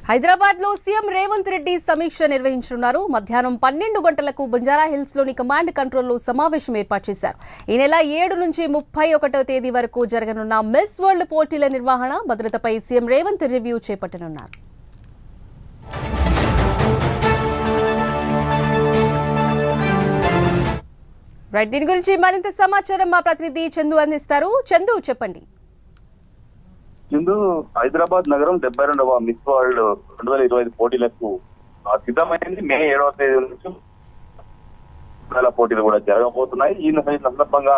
హైదరాబాద్ లో సీఎం రేవంత్ రెడ్డి సమీక్ష నిర్వహించనున్నారు. మధ్యాహ్నం 12 గంటలకు బంజారా హిల్స్ లోని కమాండ్ కంట్రోల్ లో సమావేశం ఏర్పాటు చేశారు. ఈ నెల 7 నుంచి 31వ తేదీ వరకు జరగనున్న మిస్ వరల్డ్ పోటీల నిర్వహణ భద్రతపై సీఎం రేవంత్ రివ్యూ చేపట్టనున్నారు. దీని గురించి మరింత సమాచారం మా ప్రతినిధి చందు అందిస్తారు. చందు, చెప్పండి. సింధు, హైదరాబాద్ నగరం 72వ మిస్ వరల్డ్ 2025 పోటీలకు సిద్ధమైంది. మే 7వ తేదీ నుంచి పోటీలు కూడా జరగబోతున్నాయి. ఈ సందర్భంగా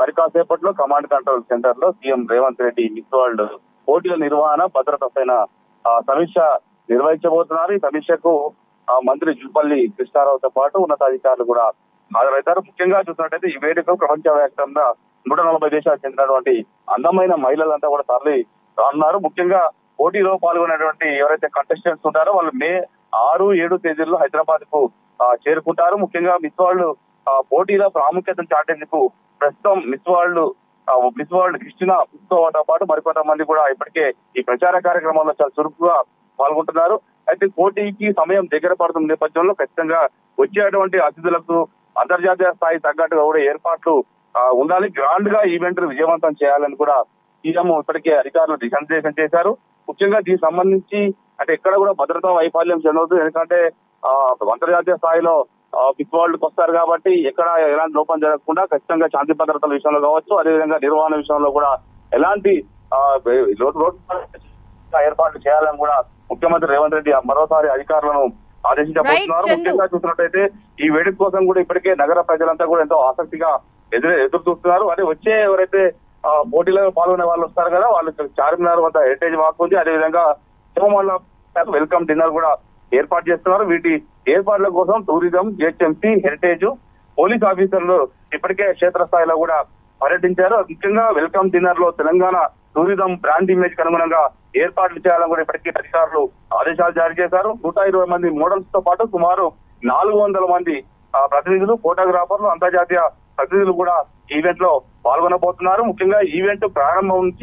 మరి కాసేపట్లో కమాండ్ కంట్రోల్ సెంటర్ లో CM Revanth Reddy miss world పోటీల నిర్వహణ భద్రత పైన సమీక్ష నిర్వహించబోతున్నారు. ఈ సమీక్షకు మంత్రి జూపల్లి కృష్ణారావుతో పాటు ఉన్నతాధికారులు కూడా హాజరవుతారు. ముఖ్యంగా చూసినట్టయితే ఈ వేడుకకు ప్రపంచవ్యాప్తంగా 140 దేశాలకు చెందినటువంటి అందమైన మహిళలంతా కూడా తరలి రానున్నారు. ముఖ్యంగా పోటీలో పాల్గొనేటువంటి ఎవరైతే కంటెస్టెంట్స్ ఉంటారో వాళ్ళు మే 6, 7 తేదీల్లో హైదరాబాద్ కు చేరుకుంటారు. ముఖ్యంగా మిస్ వరల్డ్ పోటీల ప్రాముఖ్యతను చాటేందుకు ప్రస్తుతం మిస్ వరల్డ్ క్రిస్టినా పుష్పతో పాటు మరికొంతమంది కూడా ఇప్పటికే ఈ ప్రచార కార్యక్రమాల్లో చాలా చురుకుగా పాల్గొంటున్నారు. అయితే పోటీకి సమయం దగ్గర పడుతున్న నేపథ్యంలో ఖచ్చితంగా వచ్చేటువంటి అతిథులకు అంతర్జాతీయ స్థాయి తగ్గట్టుగా కూడా ఏర్పాట్లు ఉండాలి. గ్రాండ్ గా ఈవెంట్ విజయవంతం చేయాలని కూడా సీఎం ఇప్పటికే అధికారులు దిశానిర్దేశం చేశారు. ముఖ్యంగా దీనికి సంబంధించి అంటే ఎక్కడ కూడా భద్రతా వైఫల్యం చెందవద్దు. ఎందుకంటే అంతర్జాతీయ స్థాయిలో మిస్ వరల్డ్ కు వస్తారు కాబట్టి ఎక్కడ ఎలాంటి లోపం జరగకుండా ఖచ్చితంగా శాంతి భద్రతల విషయంలో కావచ్చు, అదేవిధంగా నిర్వహణ విషయంలో కూడా ఎలాంటి ఏర్పాట్లు చేయాలని కూడా ముఖ్యమంత్రి రేవంత్ రెడ్డి మరోసారి అధికారులను ఆదేశించబోతున్నారు. ముఖ్యంగా చూసినట్టయితే ఈ వేడుక కోసం కూడా ఇప్పటికే నగర ప్రజలంతా కూడా ఎంతో ఆసక్తిగా ఎదురు చూస్తున్నారు. అదే వచ్చే ఎవరైతే పోటీలో పాల్గొనే వాళ్ళు వస్తారు కదా, వాళ్ళు చార్మినార్ వద్ద హెరిటేజ్ వాక్ ఉంది, అదేవిధంగా శివమల్ల వెల్కమ్ డిన్నర్ కూడా ఏర్పాటు చేస్తున్నారు. వీటి ఏర్పాట్ల కోసం టూరిజం, జిహెచ్ఎంసీ, హెరిటేజ్, పోలీస్ ఆఫీసర్లు ఇప్పటికే క్షేత్రస్థాయిలో కూడా పర్యటించారు. ముఖ్యంగా వెల్కమ్ డిన్నర్ లో తెలంగాణ టూరిజం బ్రాండ్ ఇమేజ్ కు అనుగుణంగా ఏర్పాట్లు చేయాలని కూడా ఇప్పటికీ అధికారులు ఆదేశాలు జారీ చేశారు. 120 మంది మోడల్స్ తో పాటు సుమారు 400 మంది ప్రతినిధులు, ఫోటోగ్రాఫర్లు, అంతర్జాతీయ ప్రతినిధులు కూడా ఈవెంట్ లో పాల్గొనబోతున్నారు. ముఖ్యంగా ఈవెంట్ ప్రారంభం నుంచి